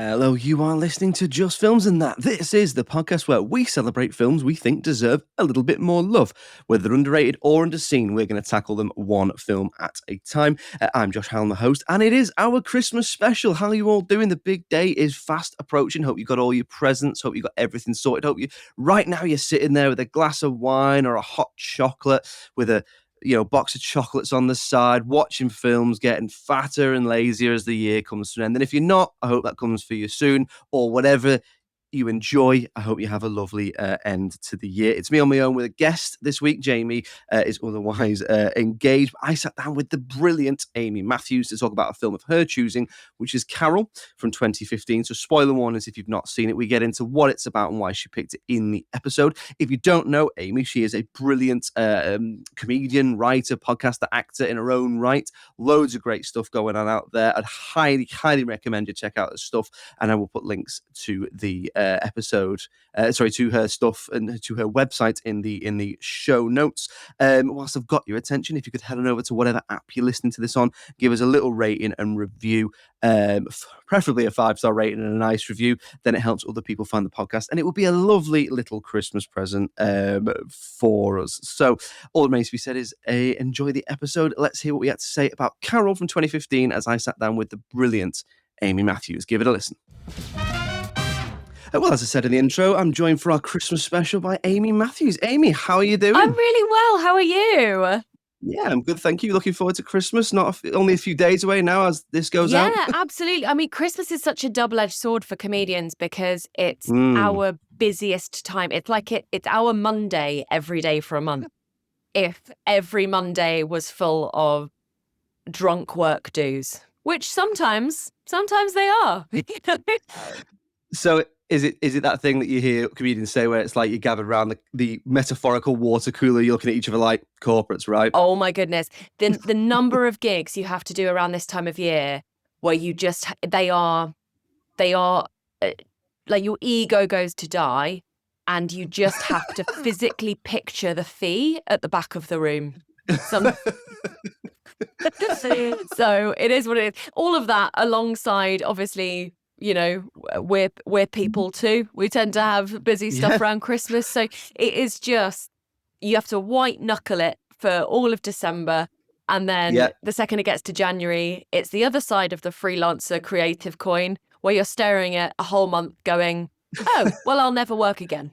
Hello, you are listening to Just Films and That. This is the podcast where we celebrate films we think deserve a little bit more love. Whether underrated or underseen, we're going to tackle them one film at a time. I'm Josh Hallam, the host, and it is our Christmas special. How are you all doing? The big day is fast approaching. Hope you got all your presents. Hope you got everything sorted. Hope you, right now, you're sitting there with a glass of wine or a hot chocolate with a box of chocolates on the side, watching films, getting fatter and lazier as the year comes to an end. And if you're not, I hope that comes for you soon, or whatever you enjoy. I hope you have a lovely end to the year. It's me on my own with a guest this week. Jamie is otherwise engaged. I sat down with the brilliant Amy Matthews to talk about a film of her choosing, which is Carol from 2015. So spoiler warnings if you've not seen it. We get into what it's about and why she picked it in the episode. If you don't know Amy, she is a brilliant comedian, writer, podcaster, actor in her own right. Loads of great stuff going on out there. I'd highly, highly recommend you check out her stuff, and I will put links to the to her stuff and to her website in the show notes. Whilst I've got your attention, if you could head on over to whatever app you're listening to this on, give us a little rating and review, preferably a 5-star rating and a nice review. Then it helps other people find the podcast, and it will be a lovely little Christmas present for us. So all that remains to be said is enjoy the episode. Let's hear what we had to say about Carol from 2015 as I sat down with the brilliant Amy Matthews. Give it a listen. Well, as I said in the intro, I'm joined for our Christmas special by Amy Matthews. Amy, how are you doing? I'm really well. How are you? Yeah, I'm good, thank you. Looking forward to Christmas. Only a few days away now as this goes out. Yeah, absolutely. I mean, Christmas is such a double-edged sword for comedians because it's our busiest time. It's like it's our Monday every day for a month. If every Monday was full of drunk work dues, which sometimes they are. So is it that thing that you hear comedians say where it's like you gathered around the metaphorical water cooler, you're looking at each other like corporates, right? Oh my goodness. The number of gigs you have to do around this time of year where you just, they are like your ego goes to die and you just have to physically picture the fee at the back of the room. So it is what it is. All of that alongside, obviously, we're people too. We tend to have busy stuff around Christmas. So it is just, you have to white knuckle it for all of December. And then the second it gets to January, it's the other side of the freelancer creative coin where you're staring at a whole month going, oh, well, I'll never work again.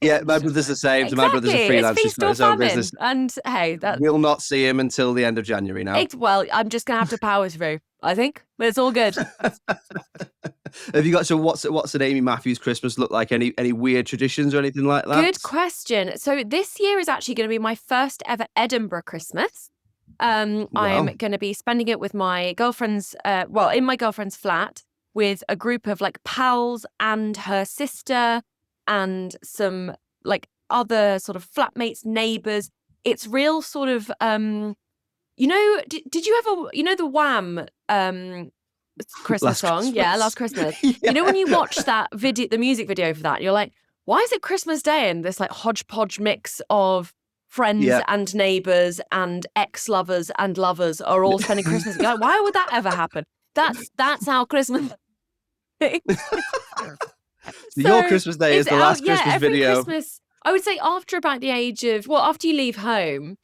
Yeah, my brother's the same. Exactly. So my brother's a freelancer. It's feast or famine. And hey, we'll not see him until the end of January now. Well, I'm just gonna have to power through, I think. But it's all good. Have you got, so what's an Amy Matthews Christmas look like? Any weird traditions or anything like that? Good question. So this year is actually going to be my first ever Edinburgh Christmas. Wow. I'm going to be spending it with my girlfriend's, in my girlfriend's flat with a group of like pals and her sister and some like other sort of flatmates, neighbours. It's real sort of, did you ever, the Wham Christmas song? Yeah, Last Christmas. Yeah. You know when you watch that video, the music video for that, you're like, why is it Christmas Day? And this like hodgepodge mix of friends and neighbours and ex-lovers and lovers are all spending Christmas. You're like, why would that ever happen? That's how Christmas. Your Christmas Day is the last Christmas video. Christmas, I would say after about the age of, after you leave home,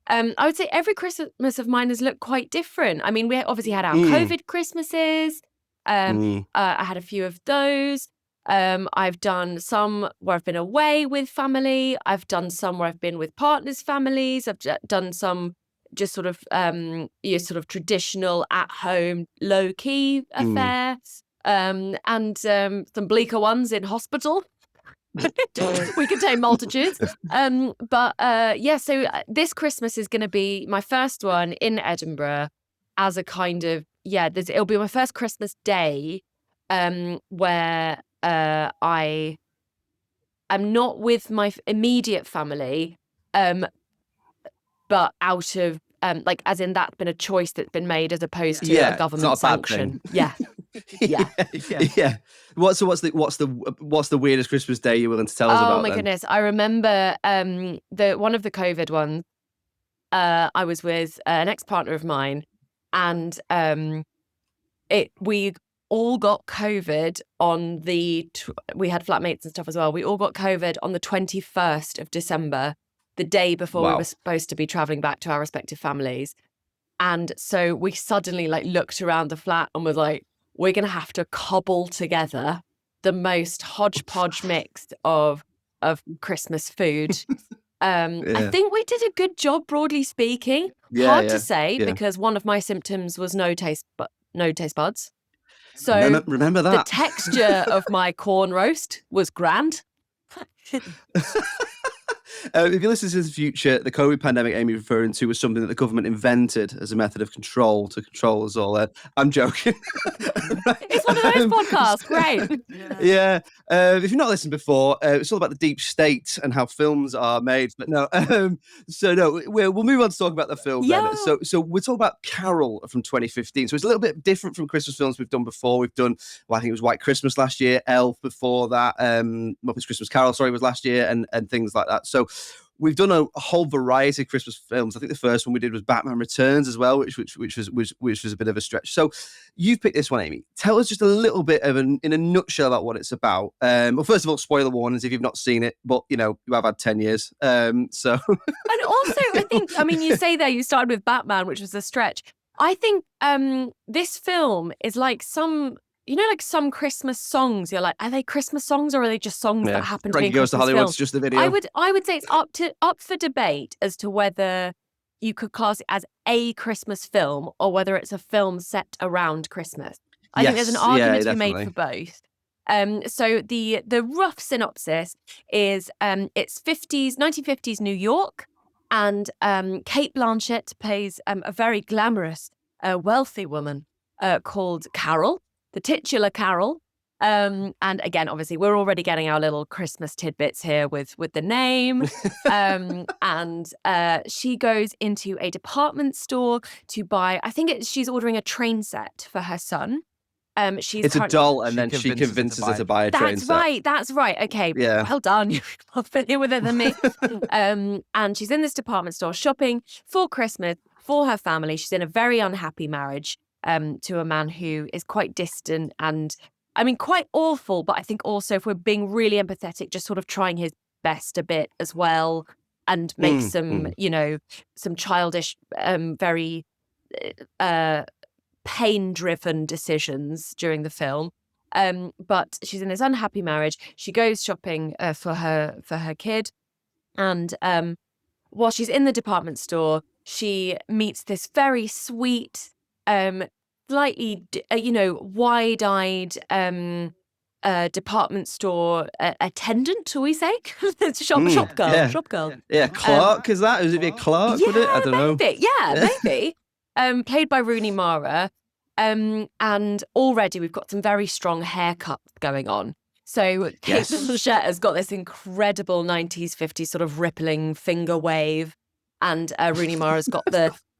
I would say every Christmas of mine has looked quite different. I mean, we obviously had our COVID Christmases. I had a few of those. I've done some where I've been away with family. I've done some where I've been with partners' families. I've done some just sort of sort of traditional at-home, low-key affairs. And some bleaker ones in hospital. We contain multitudes. So this Christmas is going to be my first one in Edinburgh as a kind of, it'll be my first Christmas Day where I am not with my immediate family, but out of, as in that's been a choice that's been made as opposed to a government sanction. Yeah. Yeah. What's the weirdest Christmas Day you're willing to tell us about? Oh my goodness! I remember one of the COVID ones. I was with an ex-partner of mine, and we all got COVID on we had flatmates and stuff as well. We all got COVID on the 21st of December, the day before we were supposed to be traveling back to our respective families. And so we suddenly like looked around the flat and was like, we're going to have to cobble together the most hodgepodge mix of Christmas food. I think we did a good job, broadly speaking. Hard to say because one of my symptoms was no taste buds. So remember that. The texture of my corn roast was grand. If you listen to the future, the COVID pandemic Amy's referring to was something that the government invented as a method of control to control us all. I'm joking. It's one of those podcasts. Great. Yeah. If you've not listened before, it's all about the deep state and how films are made. But no, we'll move on to talk about the film. Yeah. Then. So we're talking about Carol from 2015. So it's a little bit different from Christmas films we've done before. We've done, I think it was White Christmas last year, Elf before that, Muppets Christmas Carol, was last year, and things like that. So we've done a whole variety of Christmas films. I think the first one we did was Batman Returns as well, which was a bit of a stretch. So you've picked this one, Amy. Tell us just a little bit in a nutshell about what it's about. Well, first of all, spoiler warnings if you've not seen it, but you have had 10 years. And also, I think, you say there you started with Batman, which was a stretch. I think this film is like some Christmas songs. You're like, are they Christmas songs or are they just songs that happen to be in Goes to Christmas Hollywood's films? just the video. I would say it's up for debate as to whether you could class it as a Christmas film or whether it's a film set around Christmas. I think there's an argument to be made for both. So the rough synopsis is it's 1950s New York, and Cate Blanchett plays a very glamorous, wealthy woman called Carol, the titular Carol. And again, obviously, we're already getting our little Christmas tidbits here with the name. And she goes into a department store to buy, she's ordering a train set for her son. It's a doll, and then she convinces her to buy a train set. That's right. Okay, well done. You're more familiar with it than me. And she's in this department store shopping for Christmas for her family. She's in a very unhappy marriage to a man who is quite distant and, quite awful. But I think also, if we're being really empathetic, just sort of trying his best a bit as well, and make some childish, very pain-driven decisions during the film. But she's in this unhappy marriage. She goes shopping for her kid, and while she's in the department store, she meets this very sweet, slightly wide-eyed department store attendant, shall we say? Shop girl. Yeah, Clark, is that? Is it Clark? Yeah, would it? I don't know. Yeah, maybe. Played by Rooney Mara. And already we've got some very strong haircuts going on. So Cate Blanchett has got this incredible 90s, 50s sort of rippling finger wave. And Rooney Mara's got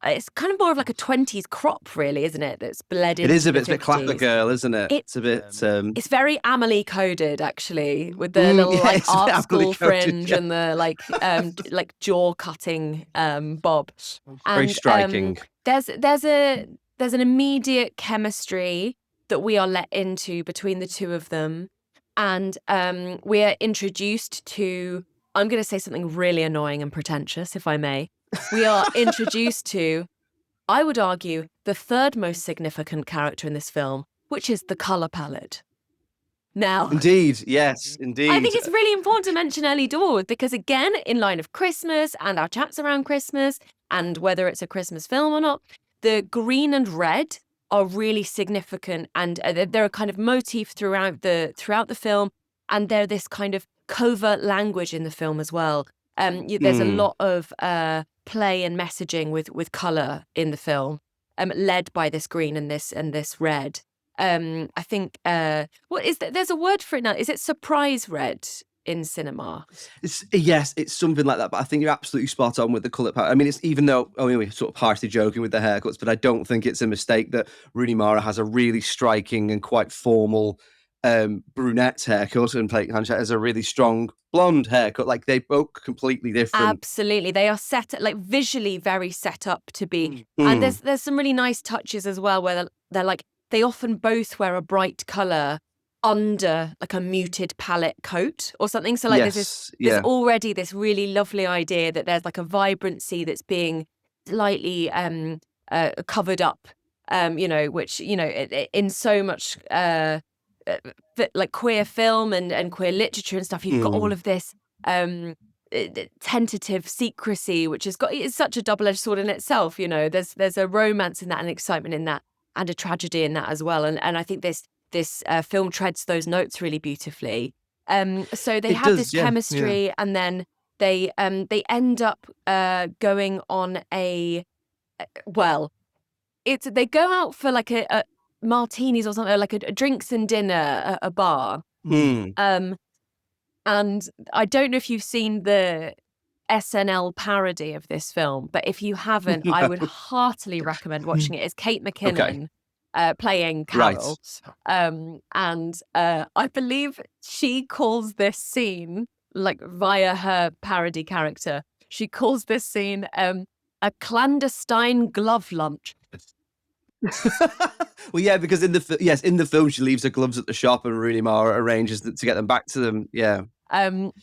it's kind of more of like a 20s crop, really, isn't it? That's bled into. It is a bit Clapper Girl, isn't it? It's a bit. It's very Amelie coded, actually, with the little art school fringe and the like jaw cutting bob. Very striking. There's an immediate chemistry that we are let into between the two of them, and we are introduced to. I'm going to say something really annoying and pretentious, if I may. We are introduced to, I would argue, the third most significant character in this film, which is the colour palette. Now, indeed. I think it's really important to mention early doors because, again, in line of Christmas and our chats around Christmas and whether it's a Christmas film or not, the green and red are really significant, and they're a kind of motif throughout the film, and they're this kind of covert language in the film as well. There's a lot of play and messaging with colour in the film, led by this green and this red. I think there's a word for it now. Is it surprise red in cinema? It's something like that. But I think you're absolutely spot on with the colour palette. It's even though we're sort of partially joking with the haircuts, but I don't think it's a mistake that Rooney Mara has a really striking and quite formal brunette haircut, and Cate Blanchett has a really strong blonde haircut. Like, they both completely different. Absolutely, they are set visually very set up to be. And there's some really nice touches as well where they're like they often both wear a bright color under like a muted palette coat or something. So like there's already this really lovely idea that there's like a vibrancy that's being slightly covered up, which, in so much like queer film and queer literature and stuff, you've got all of this tentative secrecy, which it's such a double-edged sword in itself. There's a romance in that and excitement in that and a tragedy in that as well. And I think this film treads those notes really beautifully. So they have this chemistry, and then they end up going on they go out for like a martinis or something, like a drinks and dinner at a bar. And I don't know if you've seen the SNL parody of this film, but if you haven't, I would heartily recommend watching it. It's Kate McKinnon playing Carol. Right. And I believe she calls this scene, like via her parody character, she calls this scene a clandestine glove lunch. Well, yeah, because in the film she leaves her gloves at the shop and Rooney Mara arranges to get them back to them. Yeah. And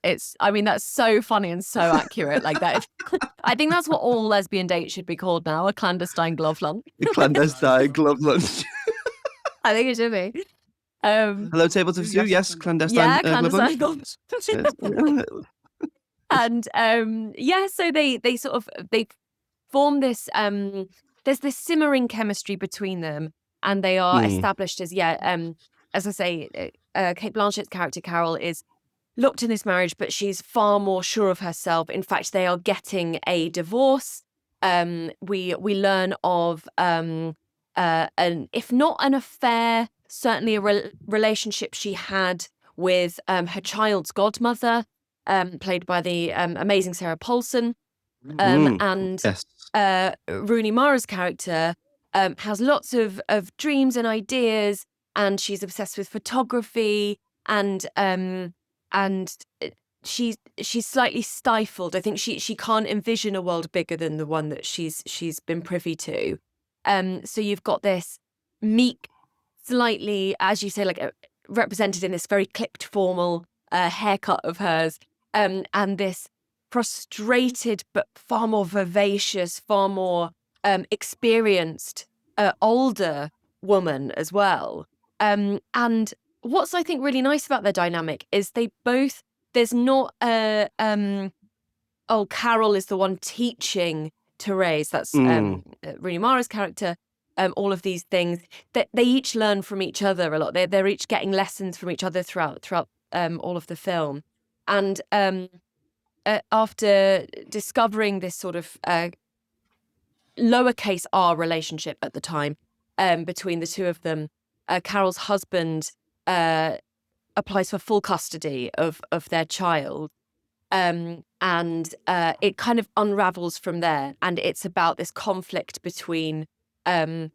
that's so funny and so accurate. Like that. I think that's what all lesbian dates should be called now: a clandestine glove lunch. A clandestine glove lunch. I think it should be. Hello, Tables of Sue. Yes, clandestine. Clandestine glove lunch. And so they form this. There's this simmering chemistry between them, and they are established as I say, Cate Blanchett's character Carol is locked in this marriage, but she's far more sure of herself. In fact, they are getting a divorce. We learn of if not an affair, certainly a relationship she had with her child's godmother, played by the amazing Sarah Paulson. Rooney Mara's character has lots of dreams and ideas, and she's obsessed with photography, and she's slightly stifled. I think she can't envision a world bigger than the one that she's been privy to. So you've got this meek, slightly, as you say, like represented in this very clipped, formal haircut of hers, and this frustrated but far more vivacious, far more experienced, older woman as well. And what's I think really nice about their dynamic is there's not Carol is the one teaching Therese, that's Rooney Mara's character, all of these things that they each learn from each other a lot. They're each getting lessons from each other throughout all of the film. And after discovering this sort of lowercase r relationship at the time between the two of them, Carol's husband applies for full custody of their child, and it kind of unravels from there. And it's about this conflict between a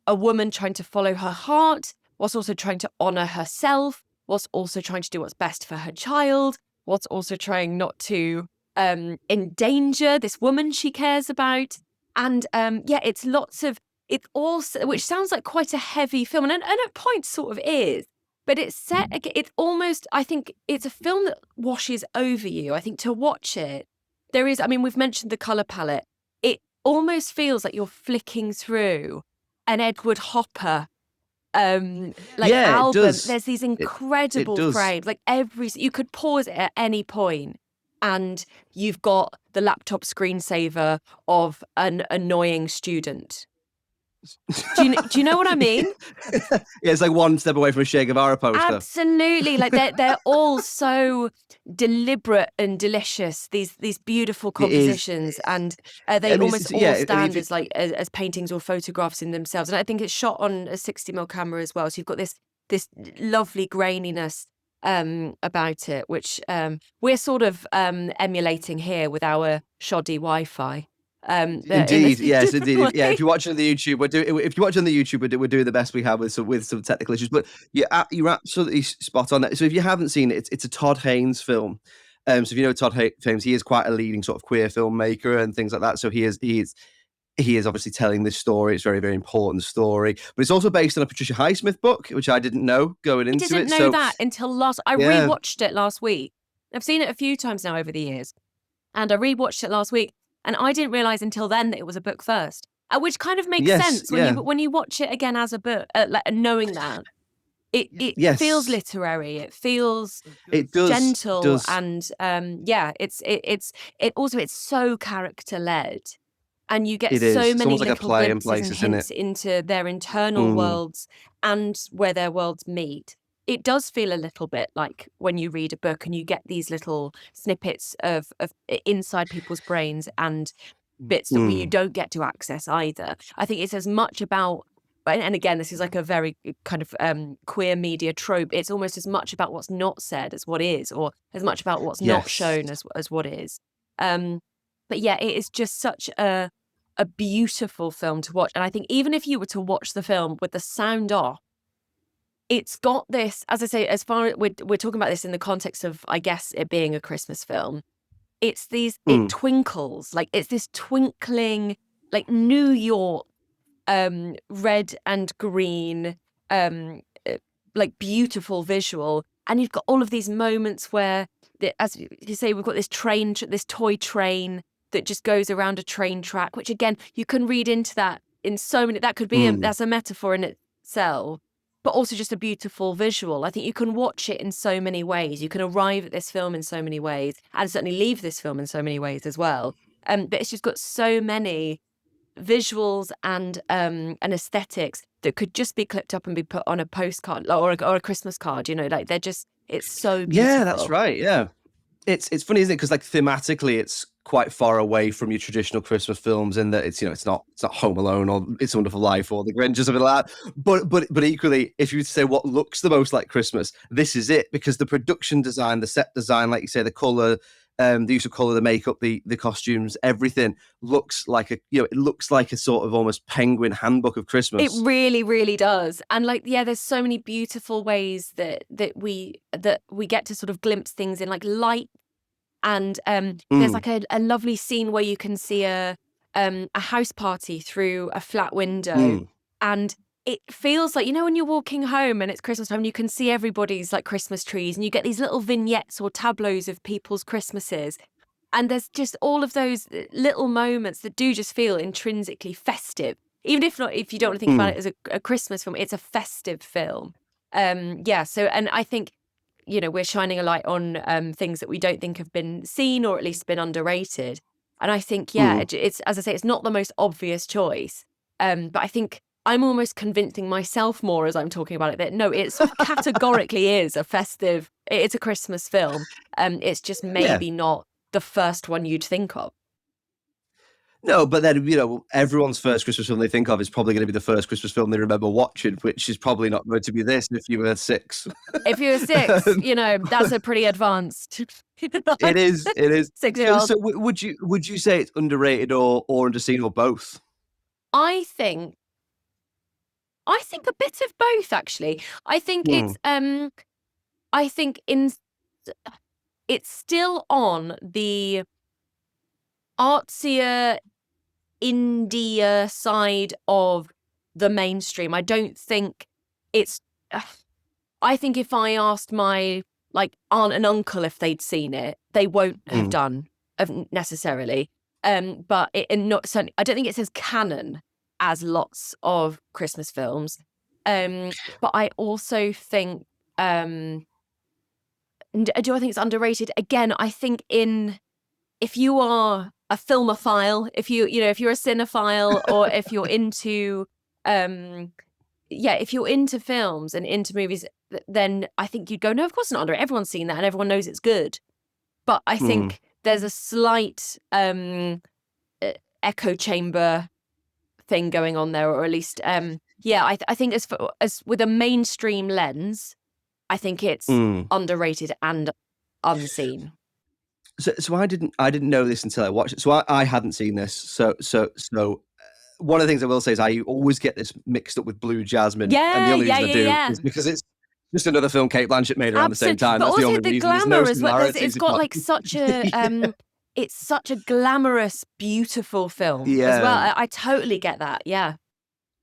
woman trying to follow her heart, whilst also trying to honour herself, whilst also trying to do what's best for her child, whilst also trying not to endanger this woman she cares about. And it's also, which sounds like quite a heavy film, and at points sort of is, but it's almost, I think it's a film that washes over you. I think to watch it, we've mentioned the colour palette. It almost feels like you're flicking through an Edward Hopper album. There's these incredible frames, like you could pause it at any point and you've got the laptop screensaver of an annoying student. Do you know what I mean? Yeah, it's like one step away from a Che Guevara poster. Absolutely. Like they're all so deliberate and delicious, these beautiful compositions, and they almost all stand as paintings or photographs in themselves. And I think it's shot on a 60mm camera as well, so you've got this lovely graininess about it, which we're sort of emulating here with our shoddy Wi-Fi. Indeed, yes, indeed. Yeah, if you're watching on the YouTube, we're doing the best we have with some technical issues. But you're absolutely spot on. So if you haven't seen it, it's a Todd Haynes film. So if you know Todd Haynes, he is quite a leading sort of queer filmmaker and things like that. So he is he is obviously telling this story. It's a very, very important story. But it's also based on a Patricia Highsmith book, which I didn't know going I into didn't it. know So, that until I yeah. rewatched it last week. I've seen it a few times now over the years. And I rewatched it last week. And I didn't realise until then that it was a book first. Which kind of makes Yes, sense yeah. when you watch it again as a book, knowing that. It feels Yes. literary. It feels It does. It gentle, does. and it's so character led, and you get It so is. It's many almost like a little play in glimpses and places, isn't hints it? into their internal Mm. worlds and where their worlds meet. It does feel a little bit like when you read a book and you get these little snippets of inside people's brains and bits that you don't get to access either. I think it's as much about, and again, this is like a very kind of queer media trope. It's almost as much about what's not said as what is, or as much about what's not Yes. shown as what is. But yeah, it is just such a beautiful film to watch. And I think even if you were to watch the film with the sound off, it's got this, as I say, as far as we're talking about this in the context of, I guess, it being a Christmas film, it's it twinkles, like it's this twinkling, like New York, red and green, like beautiful visual. And you've got all of these moments where, as you say, we've got this toy train that just goes around a train track, which again, you can read into that in so many, that could be, that's a metaphor in itself, but also just a beautiful visual. I think you can watch it in so many ways. You can arrive at this film in so many ways, and certainly leave this film in so many ways as well. But it's just got so many visuals and aesthetics that could just be clipped up and be put on a postcard or a Christmas card. You know, like it's so beautiful. Yeah, that's right. Yeah. It's funny, isn't it? Because like thematically, it's quite far away from your traditional Christmas films in that it's not Home Alone or It's a Wonderful Life or The Grinch or something like that. But equally, if you would say what looks the most like Christmas, this is it, because the production design, the set design, like you say, the color, the use of color, the makeup, the costumes, everything looks like it looks like a sort of almost Penguin handbook of Christmas. It really, really does. And like, yeah, there's so many beautiful ways that we get to sort of glimpse things in, like light. And there's like a lovely scene where you can see a house party through a flat window, and it feels like, when you're walking home and it's Christmas time, you can see everybody's like Christmas trees, and you get these little vignettes or tableaus of people's Christmases. And there's just all of those little moments that do just feel intrinsically festive. Even if you don't want to think about it as a Christmas film, it's a festive film. So, and I think, we're shining a light on things that we don't think have been seen, or at least been underrated. And I think, it's, as I say, it's not the most obvious choice. But I think I'm almost convincing myself more as I'm talking about it that no, it's categorically is a festive, it's a Christmas film. It's just maybe not the first one you'd think of. No, but then, everyone's first Christmas film they think of is probably going to be the first Christmas film they remember watching, which is probably not going to be this if you were 6. If you were 6, that's a pretty advanced. It is. 6-year-old. So would you say it's underrated or underseen or both? I think a bit of both, actually. I think it's it's still on the artsier, indie side of the mainstream. I don't think it's. I think if I asked my aunt and uncle if they'd seen it, they won't have done necessarily. But certainly, I don't think it's as canon as lots of Christmas films. But I also think. Do I think it's underrated? Again, I think if you are a filmophile, if you're a cinephile, or if you're into if you're into films and into movies, then I think you'd go, no, of course not underrated. Everyone's seen that and everyone knows it's good. But I think there's a slight echo chamber thing going on there, or at least I think as with a mainstream lens, I think it's underrated and unseen. So I didn't know this until I watched it. So I hadn't seen this. So one of the things I will say is I always get this mixed up with Blue Jasmine. And the only reason I do is because it's just another film Cate Blanchett made around the same time. But That's also the only the reason. glamour as well. It's got like such a it's such a glamorous, beautiful film as well. Yeah. I totally get that. Yeah.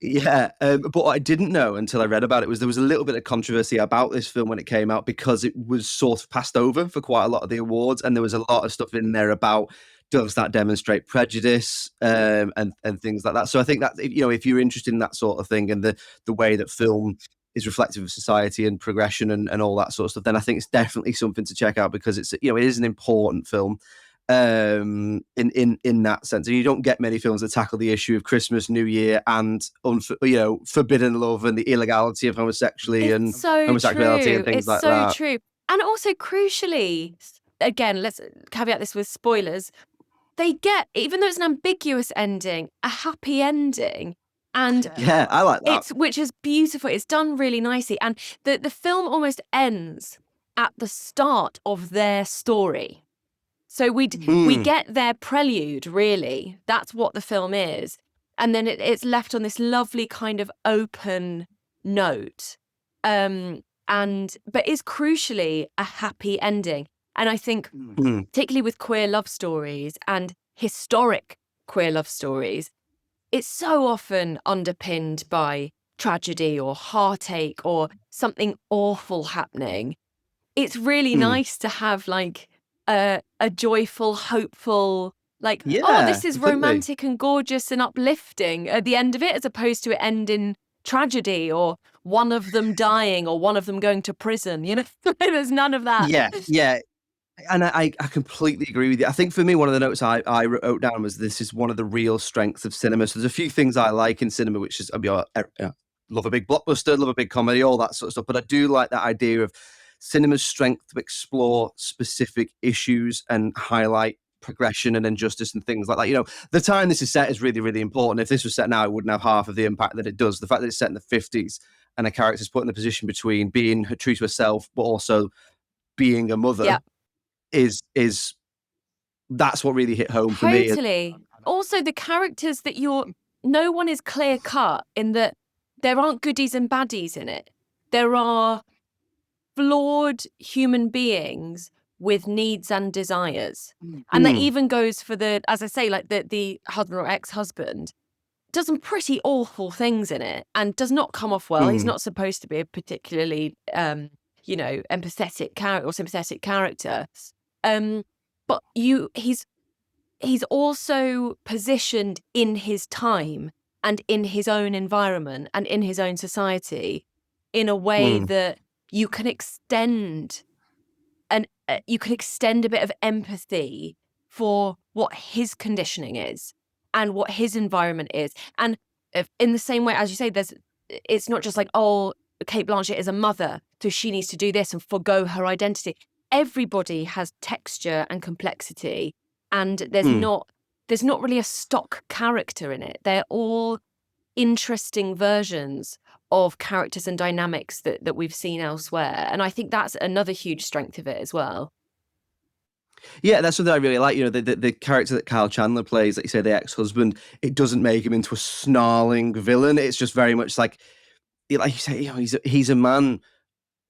Yeah, but what I didn't know until I read about it was there was a little bit of controversy about this film when it came out because it was sort of passed over for quite a lot of the awards, and there was a lot of stuff in there about does that demonstrate prejudice, and things like that. So I think that if you're interested in that sort of thing and the way that film is reflective of society and progression and all that sort of stuff, then I think it's definitely something to check out because it is an important film in that sense. And you don't get many films that tackle the issue of Christmas, New Year, and forbidden love and the illegality of homosexuality and It's so homosexuality and true. things It's like so that. true. And also, crucially, again, let's caveat this with spoilers. They get, even though it's an ambiguous ending, a happy ending. And Yeah, I like that. which is beautiful. It's done really nicely. And the film almost ends at the start of their story. So we get their prelude, really. That's what the film is. And then it's left on this lovely kind of open note. But is crucially a happy ending. And I think particularly with queer love stories and historic queer love stories, it's so often underpinned by tragedy or heartache or something awful happening. It's really nice to have like a joyful, hopeful, like, oh, Yeah, this is completely. romantic and gorgeous and uplifting at the end of it, as opposed to it end in tragedy or one of them dying or one of them going to prison. There's none of that. Yeah. And I completely agree with you. I think for me, one of the notes I wrote down was this is one of the real strengths of cinema. So there's a few things I like in cinema, which is, love a big blockbuster, love a big comedy, all that sort of stuff. But I do like that idea of cinema's strength to explore specific issues and highlight progression and injustice and things like that. The time this is set is really, really important. If this was set now, it wouldn't have half of the impact that it does. The fact that it's set in the 50s and a character's put in the position between being true to herself, but also being a mother. Yeah. Is that's what really hit home for me. Totally. Also, the characters that no one is clear cut in that there aren't goodies and baddies in it. There are flawed human beings with needs and desires. And that even goes for as I say, like the husband or ex-husband does some pretty awful things in it and does not come off well. He's not supposed to be a particularly, empathetic character or sympathetic character. But he's also positioned in his time and in his own environment and in his own society in a way that you can extend a bit of empathy for what his conditioning is and what his environment is. And in the same way, as you say, it's not just like, oh, Cate Blanchett is a mother, so she needs to do this and forgo her identity. Everybody has texture and complexity, and there's not really a stock character in it. They're all interesting versions of characters and dynamics that we've seen elsewhere. And I think that's another huge strength of it as well. Yeah, that's something I really like. The character that Kyle Chandler plays, like you say, the ex-husband, it doesn't make him into a snarling villain. It's just very much like you say, he's a man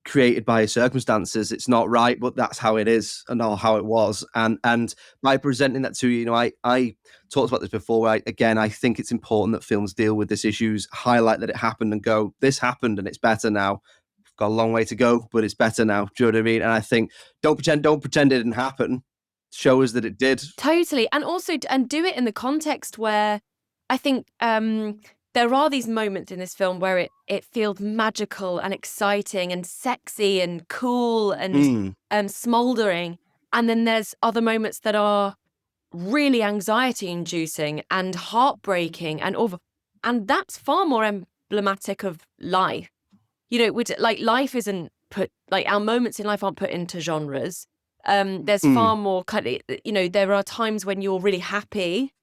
created by his circumstances. It's not right, but that's how it is and all how it was. And by presenting that to you, I talked about this before. I think it's important that films deal with these issues, highlight that it happened, and go, this happened, and it's better now. We've got a long way to go, but it's better now. Do you know what I mean? And I think don't pretend it didn't happen. Show us that it did. Totally, and also do it in the context where I think there are these moments in this film where it feels magical and exciting and sexy and cool and smouldering. And then there's other moments that are really anxiety-inducing and heartbreaking and awful. And that's far more emblematic of life. Life isn't put, like, our moments in life aren't put into genres. There's far more there are times when you're really happy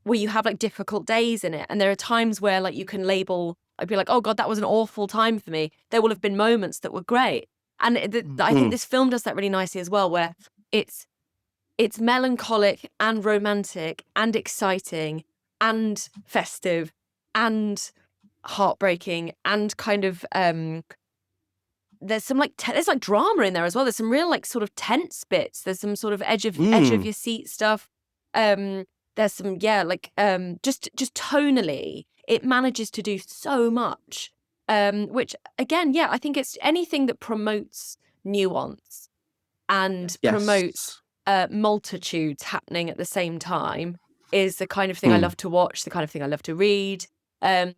where you have like difficult days in it. And there are times where like you can label, I'd be like, oh God, that was an awful time for me. There will have been moments that were great. And I think this film does that really nicely as well, where it's melancholic and romantic and exciting and festive and heartbreaking and kind of there's some like there's like drama in there as well. There's some real like sort of tense bits. There's some sort of edge of your seat stuff. There's some just tonally it manages to do so much. Which again, I think it's anything that promotes nuance and promotes multitudes happening at the same time is the kind of thing I love to watch, the kind of thing I love to read. I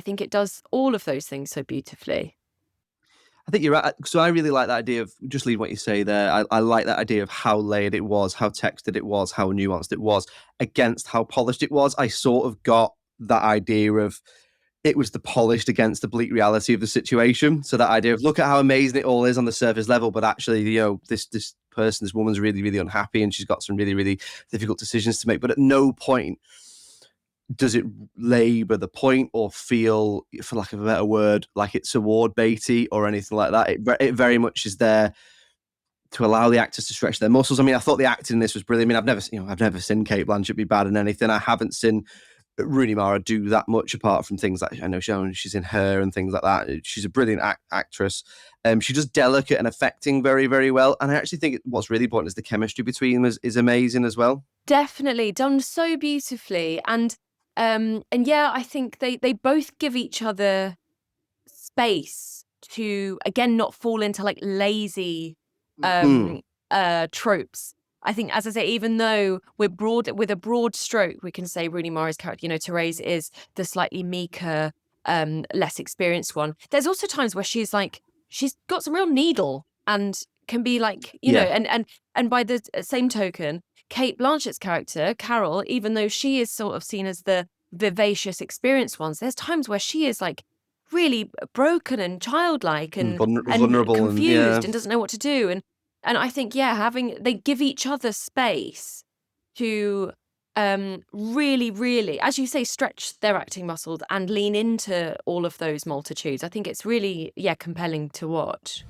think it does all of those things so beautifully. I think you're right. So I really like that idea of, just leave what you say there. I like that idea of how layered it was, how textured it was, how nuanced it was against how polished it was. I sort of got that idea of it was the polished against the bleak reality of the situation. So that idea of look at how amazing it all is on the surface level, but actually, this woman's really, really unhappy and she's got some really, really difficult decisions to make. But at no point does it labour the point or feel, for lack of a better word, like it's award baity or anything like that. It very much is there to allow the actors to stretch their muscles. I mean, I thought the acting in this was brilliant. I mean, I've never seen Cate Blanchett be bad in anything. I haven't seen Rooney Mara do that much, apart from things like I know she's in Her and things like that. She's a brilliant actress. She does delicate and affecting very, very well. And I actually think what's really important is the chemistry between them is amazing as well. Definitely done so beautifully. And I think they both give each other space to, again, not fall into like lazy tropes. I think, as I say, even though with a broad stroke, we can say Rooney Mara's character, Therese, is the slightly meeker, less experienced one. There's also times where she's got some real needle and can be like, and by the same token, Cate Blanchett's character, Carol, even though she is sort of seen as the vivacious, experienced ones, there's times where she is like really broken and childlike and vulnerable and confused and doesn't know what to do. And I think, they give each other space to really, really, as you say, stretch their acting muscles and lean into all of those multitudes. I think it's really, compelling to watch.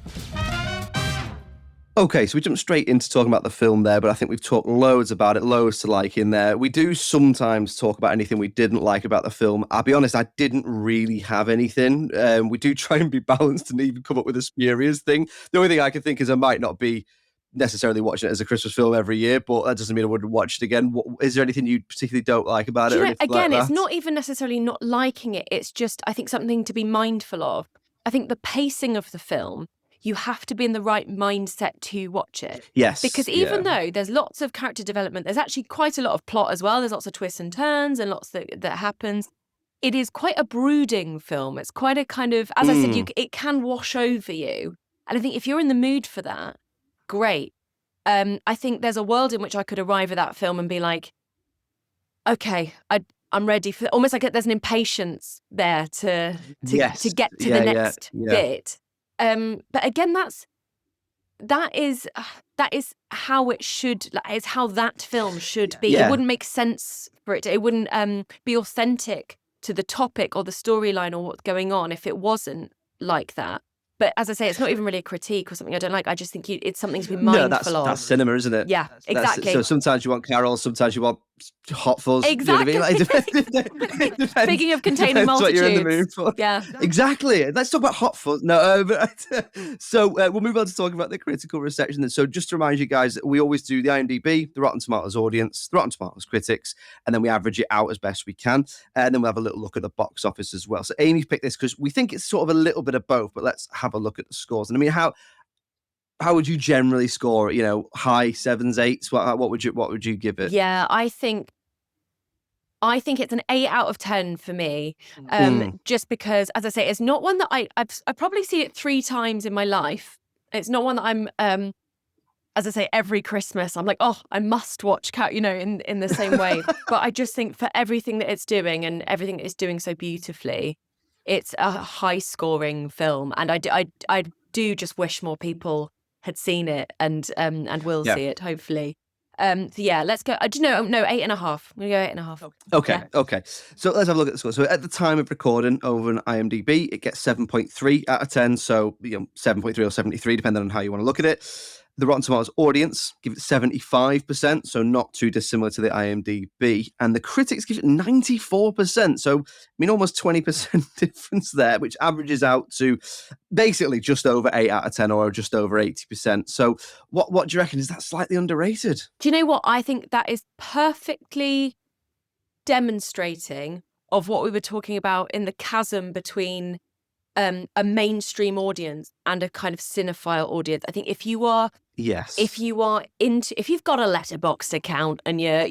Okay, so we jumped straight into talking about the film there, but I think we've talked loads about it, loads to like in there. We do sometimes talk about anything we didn't like about the film. I'll be honest, I didn't really have anything. We do try and be balanced and even come up with a spurious thing. The only thing I can think is I might not be necessarily watching it as a Christmas film every year, but that doesn't mean I wouldn't watch it again. Is there anything you particularly don't like about it? Or anything again, like it's not even necessarily not liking it. It's just, I think, something to be mindful of. I think the pacing of the film, you have to be in the right mindset to watch it. Yes. Because even though there's lots of character development, there's actually quite a lot of plot as well. There's lots of twists and turns and lots that happens. It is quite a brooding film. It's quite a kind of, as I said, it can wash over you. And I think if you're in the mood for that, great. I think there's a world in which I could arrive at that film and be like, okay, I'm ready for, almost like there's an impatience there to get to the next bit. But again, that is how it should, is how that film should be. It wouldn't make sense for it. It wouldn't be authentic to the topic or the storyline or what's going on if it wasn't like that. But as I say, it's not even really a critique or something I don't like. I just think it's something to be mindful of. That's cinema, isn't it? Yeah, exactly. So sometimes you want Carol, sometimes you want Hot Fuzz. Exactly. You know what I mean? Speaking of containing multitudes. What you're in the mood for. Yeah. Exactly. Let's talk about Hot Fuzz. No, so we'll move on to talking about the critical reception. So just to remind you guys, we always do the IMDb, the Rotten Tomatoes audience, the Rotten Tomatoes critics, and then we average it out as best we can. And then we'll have a little look at the box office as well. So Amy picked this because we think it's sort of a little bit of both, but let's have a look at the scores. And I mean, how would you generally score it? High 7s, 8s? What would you give it? Yeah, I think it's an 8 out of 10 for me. Just because, as I say, it's not one that I've probably seen it 3 times in my life. It's not one that I'm as I say, every Christmas I'm like, oh, I must watch Cat, in the same way. But I just think for everything that it's doing and everything that it's doing so beautifully, it's a high scoring film, and I do just wish more people had seen it and will see it, hopefully. Let's go. No, 8.5. I'm gonna go 8.5. Okay. So let's have a look at the score. So at the time of recording over on IMDb, it gets 7.3 out of 10. So 7.3 or 73, depending on how you want to look at it. The Rotten Tomatoes audience give it 75%, so not too dissimilar to the IMDb. And the critics give it 94%. So, I mean, almost 20% difference there, which averages out to basically just over 8 out of 10 or just over 80%. So, what do you reckon? Is that slightly underrated? Do you know what? I think that is perfectly demonstrating of what we were talking about in the chasm between a mainstream audience and a kind of cinephile audience. I think if you've got a Letterboxd account and you're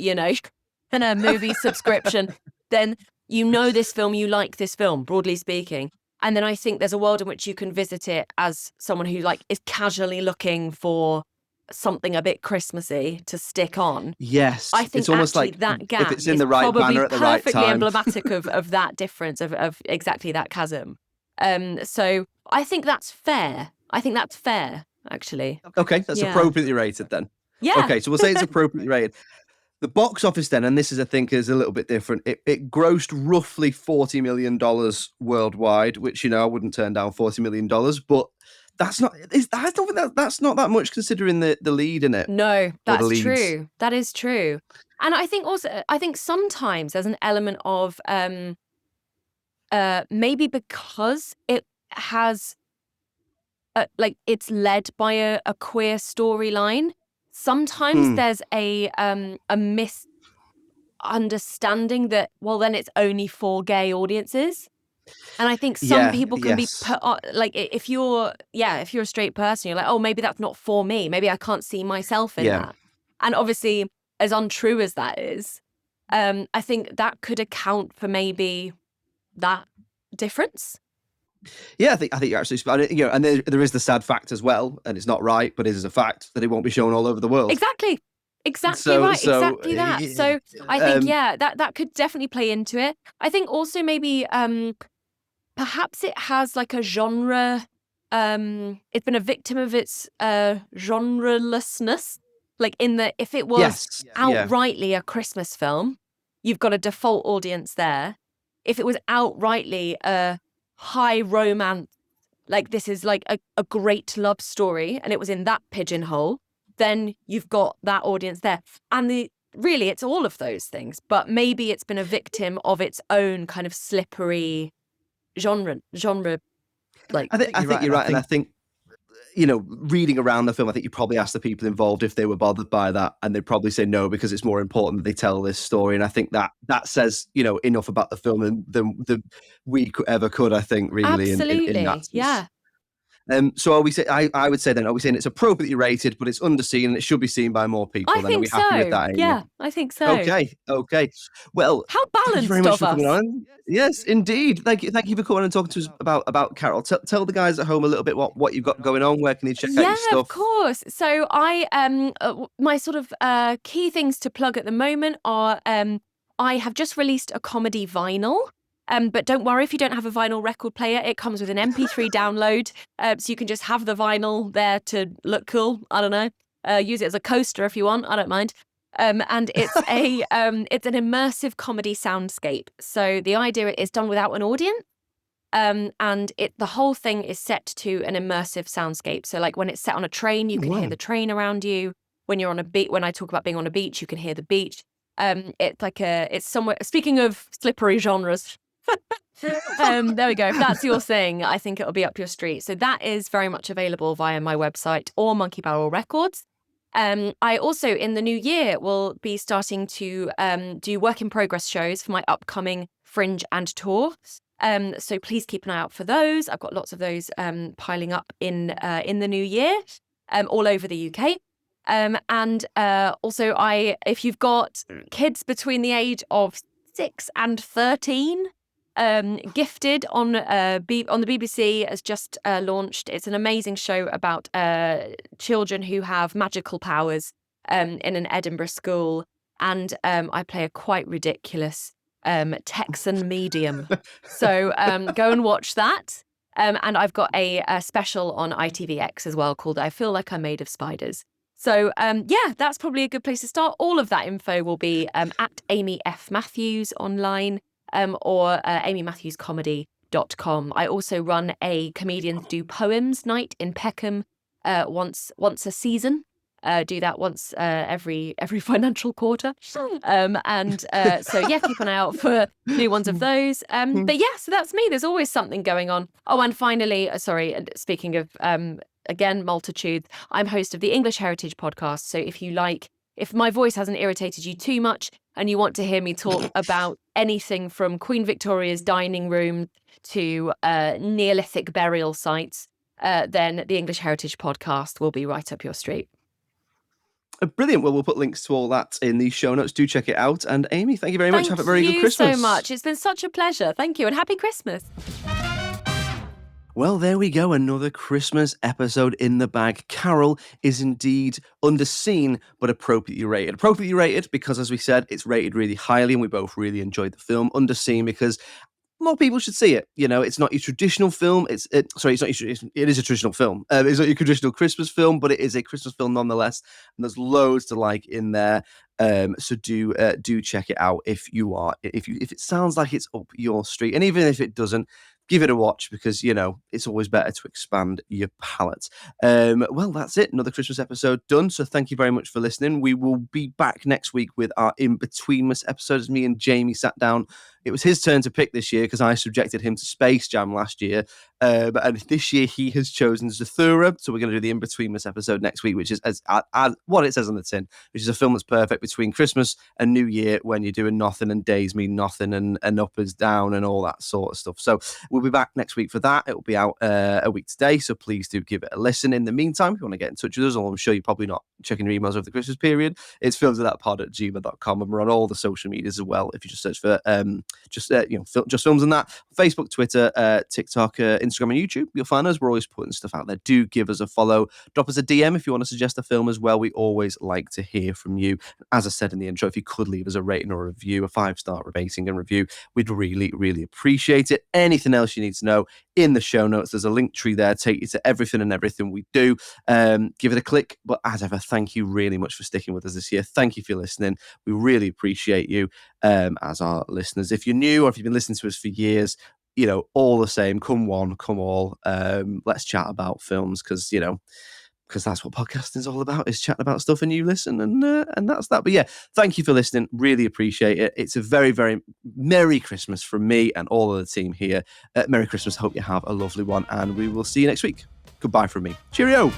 and a movie subscription, then you know this film, you like this film, broadly speaking. And then I think there's a world in which you can visit it as someone who is casually looking for something a bit Christmassy to stick on. Yes, I think it's almost actually like that gap if it's in the right banner at the right perfectly time. emblematic of that difference, of exactly that chasm. So I think that's fair. Actually. Okay, that's appropriately rated then. Yeah. Okay, so we'll say it's appropriately rated. The box office then, and this is, I think, is a little bit different. It grossed roughly $40 million worldwide, which, I wouldn't turn down $40 million, but that's not, I don't think that's not that much considering the lead in it. No, that's true. That is true. And I think sometimes there's an element of, maybe because it has, it's led by a queer storyline. Sometimes there's a misunderstanding that, well, then it's only for gay audiences. And I think some people can be put on, if you're a straight person, you're like, oh, maybe that's not for me. Maybe I can't see myself in that. And obviously, as untrue as that is, I think that could account for maybe that difference. Yeah, I think you're absolutely, and there is the sad fact as well, and it's not right, but it is a fact that it won't be shown all over the world. Exactly right. Exactly that. So I think that could definitely play into it. I think also maybe perhaps it has like a genre. It's been a victim of its genrelessness. Like in that, if it was outrightly a Christmas film, you've got a default audience there. If it was outrightly a high romance, like this is like a great love story, and it was in that pigeonhole, then you've got that audience there. And really, it's all of those things. But maybe it's been a victim of its own kind of slippery genre. Like I think you're right, and I think, reading around the film, I think you probably ask the people involved if they were bothered by that, and they'd probably say no, because it's more important that they tell this story. And I think that says, enough about the film than we ever could, I think, really. Absolutely. In that sense. Yeah. So are we say? I would say then, are we saying it's appropriately rated, but it's underseen and it should be seen by more people? I think are we happy with that, Amy? Yeah, I think so. Okay. Well, how balanced thank you very much for us. coming on. Yes, indeed. Thank you for coming and talking to us about Carol. Tell the guys at home a little bit what you've got going on. Where can you check out your stuff? Yeah, of course. So I my sort of key things to plug at the moment are I have just released a comedy vinyl. But don't worry if you don't have a vinyl record player. It comes with an MP3 download, so you can just have the vinyl there to look cool. I don't know. Use it as a coaster if you want. I don't mind. And it's it's an immersive comedy soundscape. So the idea is done without an audience, and the whole thing is set to an immersive soundscape. So like when it's set on a train, you can hear the train around you. When you're on a beach, when I talk about being on a beach, you can hear the beach. It's somewhere. Speaking of slippery genres. There we go. If that's your thing, I think it'll be up your street. So that is very much available via my website or Monkey Barrel Records. I also, in the new year, will be starting to do work in progress shows for my upcoming Fringe and tour. So please keep an eye out for those. I've got lots of those piling up in the new year, all over the UK. And also, if you've got kids between the age of 6 and 13. Gifted on the BBC has just launched. It's an amazing show about children who have magical powers in an Edinburgh school, and I play a quite ridiculous Texan medium. So go and watch that. And I've got a special on ITVX as well called "I Feel Like I'm Made of Spiders." So that's probably a good place to start. All of that info will be at Amy F. Matthews online. Or amymatthewscomedy.com. I also run a Comedians Do Poems night in Peckham once a season. Do that once every financial quarter. So yeah, keep an eye out for new ones of those. But yeah, so that's me. There's always something going on. Oh, and finally, sorry, speaking of again multitudes, I'm host of the English Heritage podcast. So if my voice hasn't irritated you too much and you want to hear me talk about anything from Queen Victoria's dining room to Neolithic burial sites, then the English Heritage podcast will be right up your street. Brilliant. Well, we'll put links to all that in the show notes. Do check it out. And Amy, thank you very much. Have a very good Christmas. Thank you so much. It's been such a pleasure. Thank you. And happy Christmas. Well, there we go. Another Christmas episode in the bag. Carol is indeed underseen, but appropriately rated. Appropriately rated because, as we said, it's rated really highly and we both really enjoyed the film. Underseen because more people should see it. You know, it's not your traditional film. It is a traditional film. It's not your traditional Christmas film, but it is a Christmas film nonetheless. And there's loads to like in there. So do check it out if it sounds like it's up your street, and even if it doesn't, give it a watch because, you know, it's always better to expand your palette. Well, that's it. Another Christmas episode done. So thank you very much for listening. We will be back next week with our In-Betweenmas episode as me and Jamie sat down. It was his turn to pick this year because I subjected him to Space Jam last year. And this year he has chosen Zathura. So we're going to do the In-Betweenmas episode next week, which is as what it says on the tin, which is a film that's perfect between Christmas and New Year when you're doing nothing and days mean nothing and up is down and all that sort of stuff. So we'll be back next week for that. It will be out a week today. So please do give it a listen. In the meantime, if you want to get in touch with us, although I'm sure you're probably not checking your emails over the Christmas period, it's filmsandthatpod@gmail.com. And we're on all the social medias as well. If you just search for just films and that, Facebook, Twitter, TikTok, Instagram, and YouTube, you'll find us. We're always putting stuff out there. Do give us a follow. Drop us a DM if you want to suggest a film as well. We always like to hear from you. As I said in the intro, if you could leave us a rating or a review, a 5-star rating and review, we'd really, really appreciate it. Anything else you need to know, in the show notes, there's a link tree there, take you to everything we do. Give it a click. But as ever, thank you really much for sticking with us this year. Thank you for listening. We really appreciate you as our listeners. If you're new or if you've been listening to us for years, you know, all the same, come one, come all. Let's chat about films because that's what podcasting is all about, is chatting about stuff and you listen, and that's that. But yeah, thank you for listening. Really appreciate it. It's a very, very Merry Christmas from me and all of the team here. Merry Christmas. Hope you have a lovely one, and we will see you next week. Goodbye from me. Cheerio.